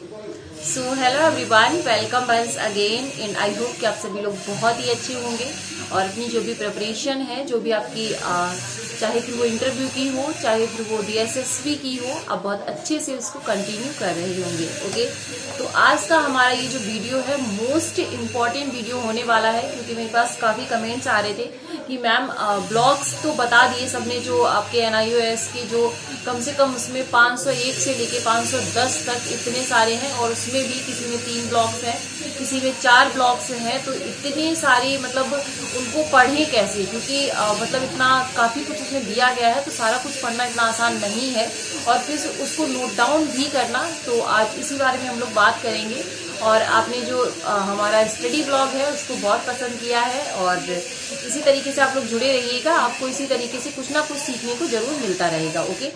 So hello everyone, welcome once again in. I hope कि आप सभी लोग बहुत ही अच्छे होंगे और अपनी जो भी प्रिपरेशन है, जो भी आपकी चाहे फिर वो इंटरव्यू की हो, चाहे फिर वो DSSB की हो, आप बहुत अच्छे से उसको कंटिन्यू कर रहे होंगे। ओके, तो आज का हमारा ये जो वीडियो है मोस्ट इम्पॉर्टेंट वीडियो होने वाला है, क्योंकि मेरे पास काफ़ी कमेंट्स आ रहे थे कि मैम ब्लॉग्स तो बता दिए सबने, जो आपके NIOS के जो कम से कम उसमें 501 से लेके 510 तक इतने सारे हैं, और उसमें भी किसी में 3 ब्लॉक्स हैं, किसी में 4 ब्लॉक्स हैं। तो इतने सारे मतलब उनको पढ़ें कैसे, क्योंकि मतलब इतना काफ़ी कुछ उसमें दिया गया है, तो सारा कुछ पढ़ना इतना आसान नहीं है और फिर उसको नोट डाउन भी करना। तो आज इसी बारे में हम लोग बात करेंगे। और आपने जो हमारा स्टडी ब्लॉग है उसको बहुत पसंद किया है, और इसी तरीके से आप लोग जुड़े रहिएगा, आपको इसी तरीके से कुछ ना कुछ सीखने को जरूर मिलता रहेगा। ओके,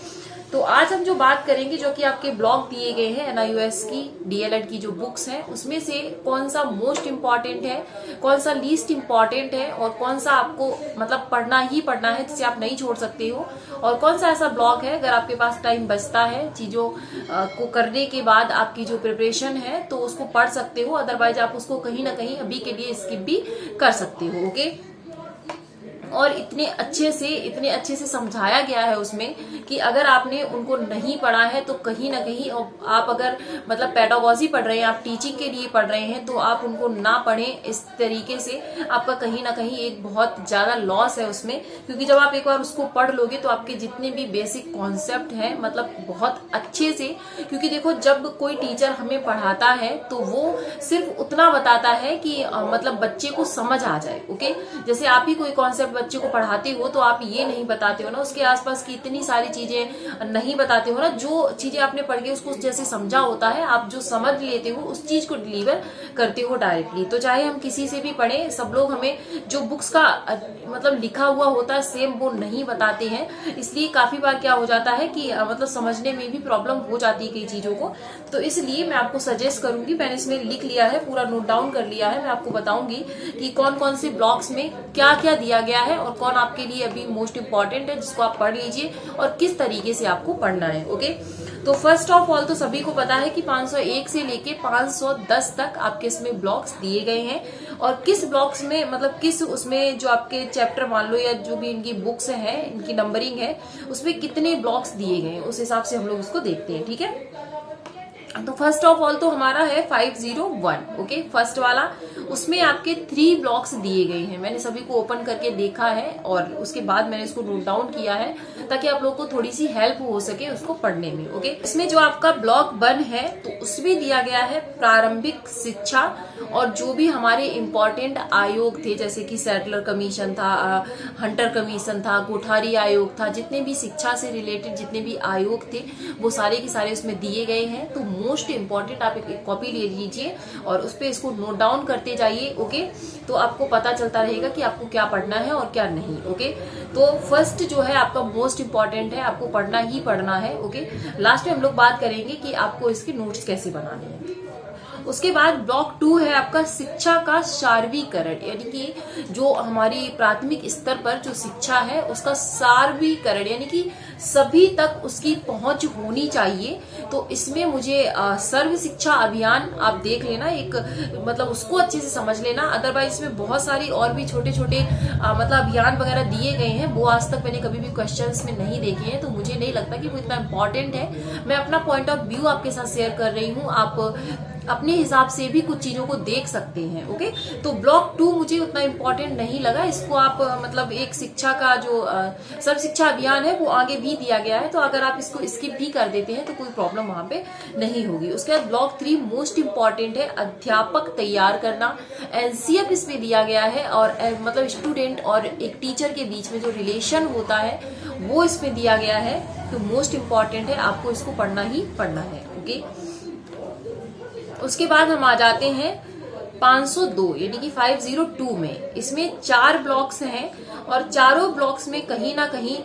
तो आज हम जो बात करेंगे, जो कि आपके ब्लॉग दिए गए हैं NIOS की DLED की जो बुक्स हैं, उसमें से कौन सा मोस्ट इम्पॉर्टेंट है, कौन सा लीस्ट इम्पॉर्टेंट है, और कौन सा आपको मतलब पढ़ना ही पढ़ना है, जिसे आप नहीं छोड़ सकते हो, और कौन सा ऐसा ब्लॉग है अगर आपके पास टाइम बचता है चीजों को करने के बाद आपकी जो प्रिपरेशन है तो उसको पढ़ सकते हो, अदरवाइज आप उसको कहीं ना कहीं अभी के लिए स्किप भी कर सकते हो। ओके, और इतने अच्छे से समझाया गया है उसमें कि अगर आपने उनको नहीं पढ़ा है तो कहीं ना कहीं आप अगर मतलब पेडागोजी पढ़ रहे हैं, आप टीचिंग के लिए पढ़ रहे हैं, तो आप उनको ना पढ़ें इस तरीके से, आपका कहीं ना कहीं एक बहुत ज्यादा लॉस है उसमें। क्योंकि जब आप एक बार उसको पढ़ लोगे तो आपके जितने भी बेसिक कॉन्सेप्ट हैं मतलब बहुत अच्छे से, क्योंकि देखो जब कोई टीचर हमें पढ़ाता है तो वो सिर्फ उतना बताता है कि मतलब बच्चे को समझ आ जाए। ओके, जैसे आप ही कोई कॉन्सेप्ट बच्चे को पढ़ाते हो तो आप ये नहीं बताते हो ना, उसके आसपास की इतनी सारी चीजें नहीं बताते हो ना, जो चीजें आपने पढ़ के उसको जैसे समझा होता है, आप जो समझ लेते हो उस चीज को डिलीवर करते हो डायरेक्टली। तो चाहे हम किसी से भी पढ़े, सब लोग हमें जो बुक्स का मतलब लिखा हुआ होता है सेम वो नहीं बताते हैं, इसलिए काफी बार क्या हो जाता है कि मतलब समझने में भी प्रॉब्लम हो जाती है कई चीजों को। तो इसलिए मैं आपको सजेस्ट करूंगी, मैंने इसमें लिख लिया है, पूरा नोट डाउन कर लिया है, मैं आपको बताऊंगी कि कौन कौन से ब्लॉक्स में क्या क्या दिया गया है और कौन आपके लिए अभी मोस्ट इम्पॉर्टेंट है, जिसको आप पढ़ लीजिए और किस तरीके से आपको पढ़ना है। ओके, तो फर्स्ट ऑफ ऑल तो सभी को पता है कि 501 से लेके 510 तक आपके इसमें ब्लॉक्स दिए गए हैं, और किस ब्लॉक्स में मतलब किस उसमें जो आपके चैप्टर मान लो या जो भी इनकी बुक्स हैं, इनकी नंबरिंग है, उसमें कितने ब्लॉक्स दिए गए हैं, उस हिसाब से हम लोग उसको देखते हैं। ठीक है, तो फर्स्ट ऑफ ऑल तो हमारा है 501। ओके, फर्स्ट वाला, उसमें आपके 3 ब्लॉक्स दिए गए हैं। मैंने सभी को ओपन करके देखा है और उसके बाद मैंने इसको नोट डाउन किया है ताकि आप लोगों को थोड़ी सी हेल्प हो सके उसको पढ़ने में। ओके, इसमें जो आपका ब्लॉक 1 है तो उसमें दिया गया है प्रारंभिक शिक्षा, और जो भी हमारे इम्पोर्टेंट आयोग थे, जैसे कि सेटलर कमीशन था, हंटर कमीशन था, कोठारी आयोग था, जितने भी शिक्षा से रिलेटेड जितने भी आयोग थे वो सारे के सारे उसमें दिए गए हैं। तो मोस्ट इम्पॉर्टेंट आप एक कॉपी ले लीजिए और उस पर इसको नोट डाउन करते जाइए। ओके, तो आपको पता चलता रहेगा कि आपको क्या पढ़ना है और क्या नहीं। ओके, तो फर्स्ट जो है आपका मोस्ट इम्पॉर्टेंट है, आपको पढ़ना ही पढ़ना है। ओके, लास्ट में हम लोग बात करेंगे कि आपको इसके नोट्स कैसे बनाने हैं। उसके बाद ब्लॉक 2 है आपका शिक्षा का सार्वीकरण, यानी कि जो हमारी प्राथमिक स्तर पर जो शिक्षा है उसका सार्वीकरण, यानी कि सभी तक उसकी पहुंच होनी चाहिए। तो इसमें मुझे सर्व शिक्षा अभियान आप देख लेना, एक मतलब उसको अच्छे से समझ लेना। अदरवाइज इसमें बहुत सारी और भी छोटे छोटे मतलब अभियान वगैरह दिए गए हैं, वो आज तक मैंने कभी भी क्वेश्चंस में नहीं देखे हैं, तो मुझे नहीं लगता कि वो इतना इम्पोर्टेंट है। मैं अपना पॉइंट ऑफ व्यू आपके साथ शेयर कर रही हूँ, आप अपने हिसाब से भी कुछ चीजों को देख सकते हैं। ओके, तो ब्लॉक 2 मुझे उतना इम्पोर्टेंट नहीं लगा, इसको आप मतलब एक शिक्षा का जो सर्व शिक्षा अभियान है वो आगे भी दिया गया है, तो अगर आप इसको स्किप भी कर देते हैं तो कोई प्रॉब्लम वहां पे नहीं होगी। उसके बाद ब्लॉक 3 मोस्ट इम्पॉर्टेंट है, अध्यापक तैयार करना, NCF इसमें दिया गया है, और मतलब स्टूडेंट और एक टीचर के बीच में जो रिलेशन होता है वो इसमें दिया गया है। तो मोस्ट इम्पॉर्टेंट है, आपको इसको पढ़ना ही पढ़ना है। ओके, उसके बाद हम आ जाते हैं 502 यानी कि 502 में। इसमें 4 ब्लॉक्स हैं और चारों ब्लॉक्स में कहीं ना कहीं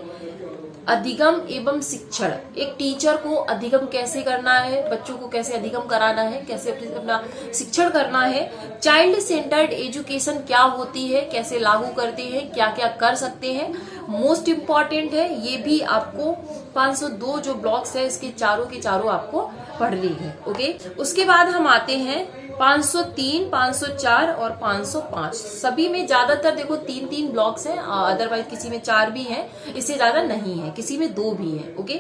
अधिगम एवं शिक्षण, एक टीचर को अधिगम कैसे करना है, बच्चों को कैसे अधिगम कराना है, कैसे अपना शिक्षण करना है। चाइल्ड सेंटर्ड एजुकेशन क्या होती है, कैसे लागू करते हैं, क्या क्या कर सकते हैं, मोस्ट इम्पॉर्टेंट है। ये भी आपको 502 जो ब्लॉक्स है इसके चारों के चारों आपको पढ़नी है। ओके, उसके बाद हम आते हैं 503, 504 और 505। सभी में ज्यादातर देखो 3-3 ब्लॉक्स हैं, अदरवाइज किसी में 4 भी हैं, इससे ज्यादा नहीं है, किसी में 2 भी हैं। ओके,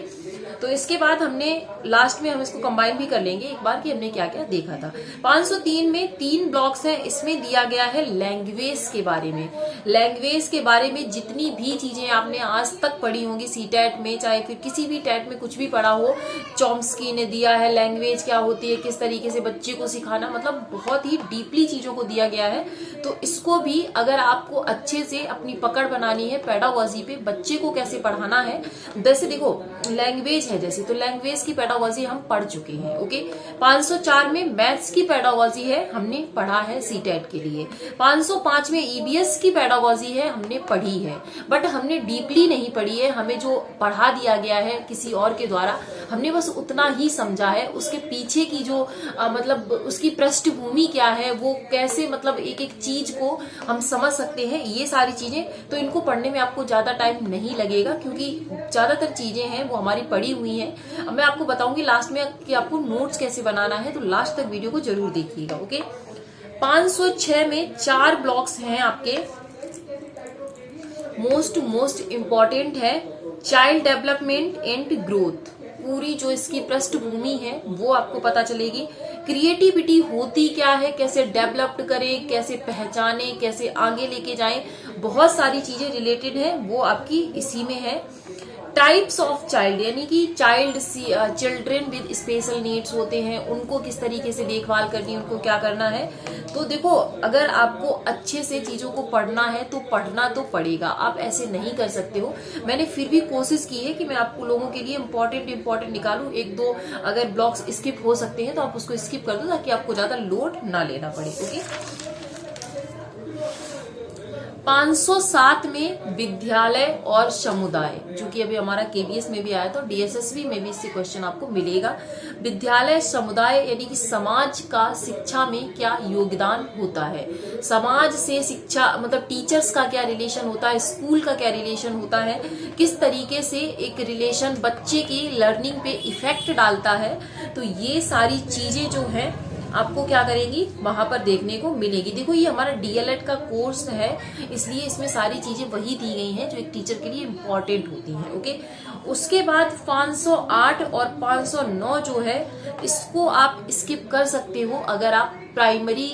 तो इसके बाद हमने लास्ट में हम इसको कंबाइन भी कर लेंगे एक बार कि हमने क्या क्या देखा था। 503 में 3 ब्लॉक्स हैं, इसमें दिया गया है लैंग्वेज के बारे में। लैंग्वेज के बारे में जितनी भी चीजें आपने आज तक पढ़ी होंगी सीटेट में, चाहे फिर किसी भी टेट में कुछ भी पढ़ा हो, चॉम्स्की ने दिया है लैंग्वेज क्या होती है, किस तरीके से बच्चे को सिखाना, मतलब बहुत ही डीपली चीजों को दिया गया है। तो इसको भी अगर आपको अच्छे से अपनी पकड़ बनानी है पेडागोजी पे, बच्चे को कैसे पढ़ाना है, जैसे देखो लैंग्वेज है जैसे, तो लैंग्वेज की पेडागोजी हम पढ़ चुके हैं। ओके, 504 में मैथ्स की पेडागोजी है, हमने पढ़ा है सीटेट के लिए। 505 में ईबीएस की पेडागोजी है, हमने पढ़ी है, बट हमने डीपली नहीं पढ़ी है। हमें जो पढ़ा दिया गया है किसी और के द्वारा, हमने बस उतना ही समझा है। उसके पीछे की जो मतलब उसकी पृष्ठभूमि क्या है, वो कैसे मतलब एक एक चीज को हम समझ सकते हैं, ये सारी चीजें, तो इनको पढ़ने में आपको ज्यादा टाइम नहीं लगेगा क्योंकि ज्यादातर चीजें हैं वो हमारी पढ़ी हुई हैं। अब मैं आपको बताऊंगी लास्ट में कि आपको नोट्स कैसे बनाना है, तो लास्ट तक वीडियो को जरूर देखिएगा। ओके, 506 में 4 ब्लॉक्स हैं आपके। मोस्ट इम्पॉर्टेंट है चाइल्ड डेवलपमेंट एंड ग्रोथ। पूरी जो इसकी पृष्ठभूमि है वो आपको पता चलेगी। क्रिएटिविटी होती क्या है, कैसे डेवलप्ड करें, कैसे पहचाने, कैसे आगे लेके जाएं, बहुत सारी चीजें रिलेटेड है, वो आपकी इसी में है। टाइप्स ऑफ चाइल्ड, यानी कि चिल्ड्रन विद स्पेशल नीड्स होते हैं, उनको किस तरीके से देखभाल करनी है, उनको क्या करना है। तो देखो अगर आपको अच्छे से चीजों को पढ़ना है तो पढ़ना तो पड़ेगा, आप ऐसे नहीं कर सकते हो। मैंने फिर भी कोशिश की है कि मैं आपको लोगों के लिए इम्पोर्टेंट निकालूं। 1-2 अगर ब्लॉक्स स्किप हो सकते हैं तो आप उसको स्किप कर दो ताकि आपको ज्यादा लोड ना लेना पड़े। ओके, 507 में विद्यालय और समुदाय, जो कि अभी हमारा केबीएस में भी आया था, डीएसएसबी में भी इससे क्वेश्चन आपको मिलेगा। विद्यालय समुदाय यानी कि समाज का शिक्षा में क्या योगदान होता है, समाज से शिक्षा मतलब टीचर्स का क्या रिलेशन होता है, स्कूल का क्या रिलेशन होता है, किस तरीके से एक रिलेशन बच्चे की लर्निंग पे इफेक्ट डालता है। तो ये सारी चीजें जो है आपको क्या करेंगी वहां पर देखने को मिलेगी। देखो ये हमारा डीएलएड का कोर्स है, इसलिए इसमें सारी चीजें वही दी गई हैं जो एक टीचर के लिए इम्पोर्टेंट होती हैं। ओके, उसके बाद 508 और 509 जो है इसको आप स्किप कर सकते हो अगर आप प्राइमरी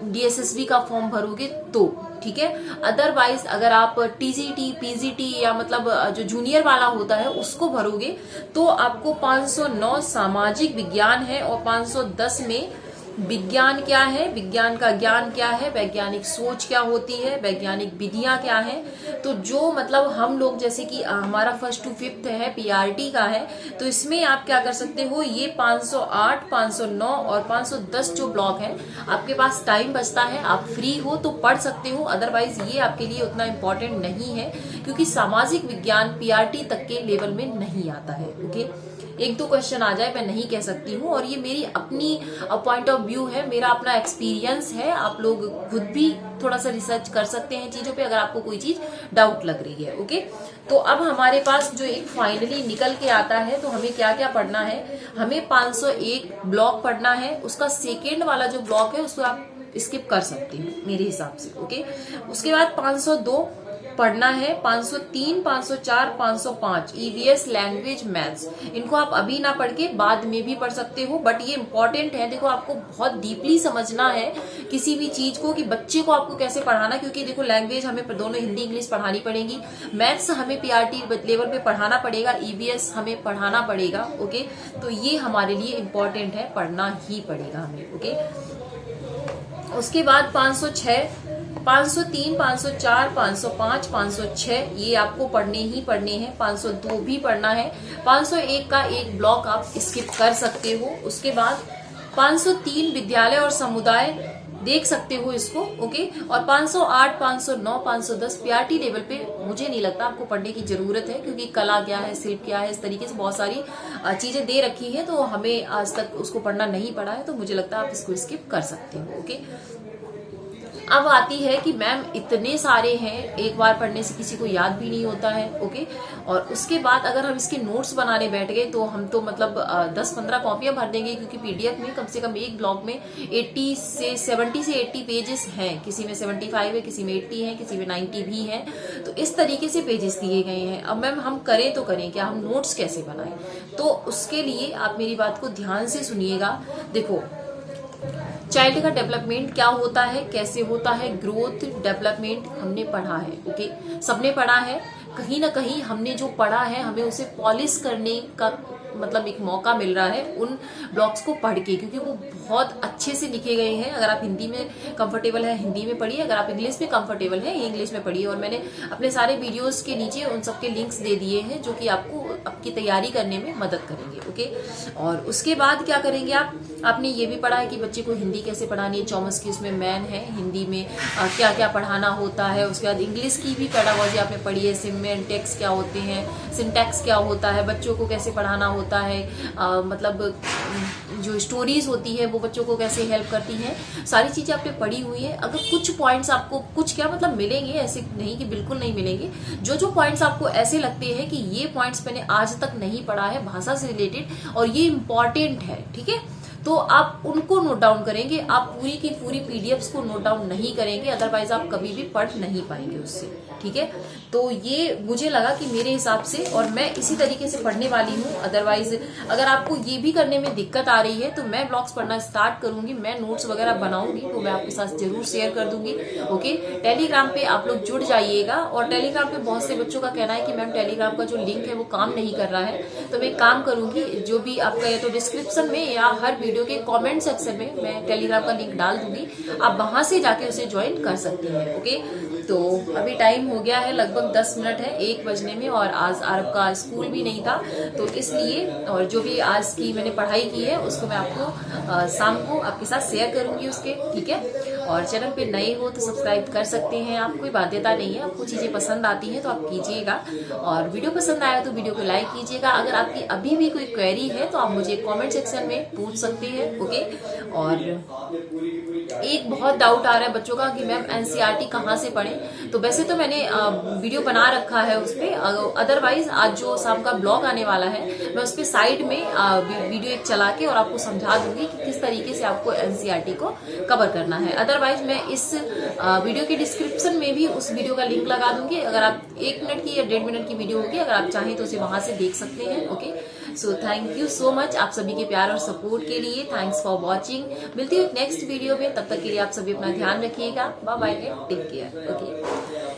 डीएसएसबी का फॉर्म भरोगे तो, ठीक है। अदरवाइज अगर आप टीजीटी पीजीटी या मतलब जो जूनियर वाला होता है उसको भरोगे तो आपको 509 सामाजिक विज्ञान है और 510 में विज्ञान क्या है, विज्ञान का ज्ञान क्या है, वैज्ञानिक सोच क्या होती है, वैज्ञानिक विधियां क्या है। तो जो मतलब हम लोग जैसे कि हमारा 1st to 5th है पीआरटी का है, तो इसमें आप क्या कर सकते हो, ये 508, 509 और 510 जो ब्लॉक है आपके पास टाइम बचता है, आप फ्री हो तो पढ़ सकते हो। अदरवाइज ये आपके लिए उतना इम्पोर्टेंट नहीं है क्योंकि सामाजिक विज्ञान पीआरटी तक के लेवल में नहीं आता है। ओके, 1-2 क्वेश्चन आ जाए मैं नहीं कह सकती हूँ, और ये मेरी अपनी पॉइंट ऑफ व्यू है, मेरा अपना एक्सपीरियंस है। आप लोग खुद भी थोड़ा सा रिसर्च कर सकते हैं चीजों पे अगर आपको कोई चीज डाउट लग रही है। ओके, तो अब हमारे पास जो एक फाइनली निकल के आता है तो हमें क्या क्या पढ़ना है, हमें 501 ब्लॉक पढ़ना है, उसका सेकेंड वाला जो ब्लॉक है उसको आप स्किप कर सकते हैं मेरे हिसाब से। ओके, उसके बाद 502 पढ़ना है, 503, 504, 505 ईवीएस लैंग्वेज मैथ्स, इनको आप अभी ना पढ़ के बाद में भी पढ़ सकते हो, बट ये इंपॉर्टेंट है। देखो आपको बहुत डीपली समझना है किसी भी चीज को कि बच्चे को आपको कैसे पढ़ाना, क्योंकि देखो लैंग्वेज हमें दोनों हिंदी इंग्लिश पढ़ानी पड़ेगी, मैथ्स हमें पीआरटी लेवल पे पढ़ाना पड़ेगा, ईवीएस हमें पढ़ाना पड़ेगा। ओके, तो ये हमारे लिए इम्पोर्टेंट है, पढ़ना ही पड़ेगा हमें। ओके, उसके बाद 506, 503, 504, 505, 506 ये आपको पढ़ने ही पढ़ने हैं, 502 भी पढ़ना है, 501 का एक ब्लॉक आप स्किप कर सकते हो। उसके बाद 503 विद्यालय और समुदाय, देख सकते हो इसको। ओके, और 508, 509, 510 पीआरटी लेवल पे मुझे नहीं लगता आपको पढ़ने की जरूरत है, क्योंकि कला क्या है, शिल्प क्या है, इस तरीके से बहुत सारी चीजें दे रखी है, तो हमें आज तक उसको पढ़ना नहीं पड़ा है, तो मुझे लगता है आप इसको स्किप कर सकते हो। ओके, अब आती है कि मैम इतने सारे हैं, एक बार पढ़ने से किसी को याद भी नहीं होता है। ओके, और उसके बाद अगर हम इसके नोट्स बनाने बैठ गए तो हम तो मतलब 10-15 कॉपियां भर देंगे, क्योंकि पीडीएफ में कम से कम एक ब्लॉग में 70 से 80 पेजेस हैं, किसी में 75 है, किसी में 80 है, किसी में 90 भी है, तो इस तरीके से पेजेस दिए गए हैं। अब मैम हम करें तो करें क्या, हम नोट्स कैसे बनाएं? तो उसके लिए आप मेरी बात को ध्यान से सुनिएगा। देखो, चाइल्ड का डेवलपमेंट क्या होता है, कैसे होता है, ग्रोथ डेवलपमेंट हमने पढ़ा है। ओके, सबने पढ़ा है, कहीं ना कहीं हमने जो पढ़ा है हमें उसे पॉलिश करने का मतलब एक मौका मिल रहा है उन ब्लॉग्स को पढ़ के, क्योंकि वो बहुत अच्छे से लिखे गए हैं। अगर आप हिंदी में कंफर्टेबल है हिंदी में पढ़िए, अगर आप इंग्लिश में कंफर्टेबल है इंग्लिश में पढ़िए, और मैंने अपने सारे वीडियोस के नीचे उन सबके लिंक्स दे दिए हैं जो कि आपको आपकी तैयारी करने में मदद करेंगे। ओके, और उसके बाद क्या करेंगे आपने ये भी पढ़ा है कि बच्चे को हिंदी कैसे पढ़ानी है, चॉमस की उसमें मैन है, हिंदी में क्या क्या पढ़ाना होता है। उसके बाद इंग्लिश की भी पेडागोजी आपने पढ़ी है, सिमेंटेक्स क्या होते हैं, सिंटैक्स क्या होता है, बच्चों को कैसे पढ़ाना होता है, मतलब जो स्टोरीज होती है वो बच्चों को कैसे हेल्प करती हैं, सारी चीजें आपने पढ़ी हुई है। अगर कुछ पॉइंट्स आपको कुछ क्या मतलब मिलेंगे, ऐसे नहीं कि बिल्कुल नहीं मिलेंगे, जो पॉइंट्स आपको ऐसे लगते हैं कि ये पॉइंट्स मैंने आज तक नहीं पढ़ा है भाषा से रिलेटेड और ये इंपॉर्टेंट है, ठीक है, तो आप उनको नोट डाउन करेंगे। आप पूरी की पूरी पीडीएफ्स को नोट डाउन नहीं करेंगे, अदरवाइज आप कभी भी पढ़ नहीं पाएंगे उससे, ठीक है। तो ये मुझे लगा कि मेरे हिसाब से, और मैं इसी तरीके से पढ़ने वाली हूँ। अदरवाइज अगर आपको ये भी करने में दिक्कत आ रही है तो मैं ब्लॉग्स पढ़ना स्टार्ट करूंगी, मैं नोट्स वगैरह बनाऊंगी तो मैं आपके साथ जरूर शेयर कर दूंगी। ओके, टेलीग्राम पे आप लोग जुड़ जाइएगा। और टेलीग्राम पे बहुत से बच्चों का कहना है कि मैम टेलीग्राम का जो लिंक है वो काम नहीं कर रहा है, तो मैं काम करूंगी, जो भी आपका या तो डिस्क्रिप्शन में या हर वीडियो के कमेंट सेक्शन में मैं टेलीग्राम का लिंक डाल दूंगी, आप वहां से जाके उसे ज्वाइन कर सकते हैं। ओके, तो अभी टाइम हो गया है, लगभग 10 मिनट है 1 बजने में, और आज आरब का स्कूल भी नहीं था, तो इसलिए और जो भी आज की मैंने पढ़ाई की है उसको मैं आपको शाम को आपके साथ शेयर करूंगी उसके, ठीक है। और चैनल पे नए हो तो सब्सक्राइब कर सकते हैं, आप कोई बाध्यता नहीं है, आपको चीजें पसंद आती हैं तो आप कीजिएगा, और वीडियो पसंद आया तो वीडियो को लाइक कीजिएगा। अगर आपकी अभी भी कोई क्वेरी है तो आप मुझे कमेंट सेक्शन में पूछ सकते हैं। ओके, और एक बहुत डाउट आ रहा है बच्चों का कि मैम एनसीईआरटी कहाँ से पढ़ें, तो वैसे तो मैंने वीडियो बना रखा है उस पर, अदरवाइज आज जो शाम का ब्लॉग आने वाला है मैं उस पर साइड में वीडियो एक चला के और आपको समझा दूंगी कि किस तरीके से आपको एनसीईआरटी को कवर करना है। अदरवाइज मैं इस वीडियो के डिस्क्रिप्शन में भी उस वीडियो का लिंक लगा दूंगी, अगर आप 1 मिनट की या 1.5 मिनट की वीडियो होगी, अगर आप चाहें तो उसे वहां से देख सकते हैं। Okay, so thank you so much आप सभी के प्यार और सपोर्ट के लिए, थैंक्स फॉर वॉचिंग। मिलती हूँ नेक्स्ट वीडियो में, तब तक के लिए आप सभी अपना ध्यान रखिएगा, bye bye, take care. Okay.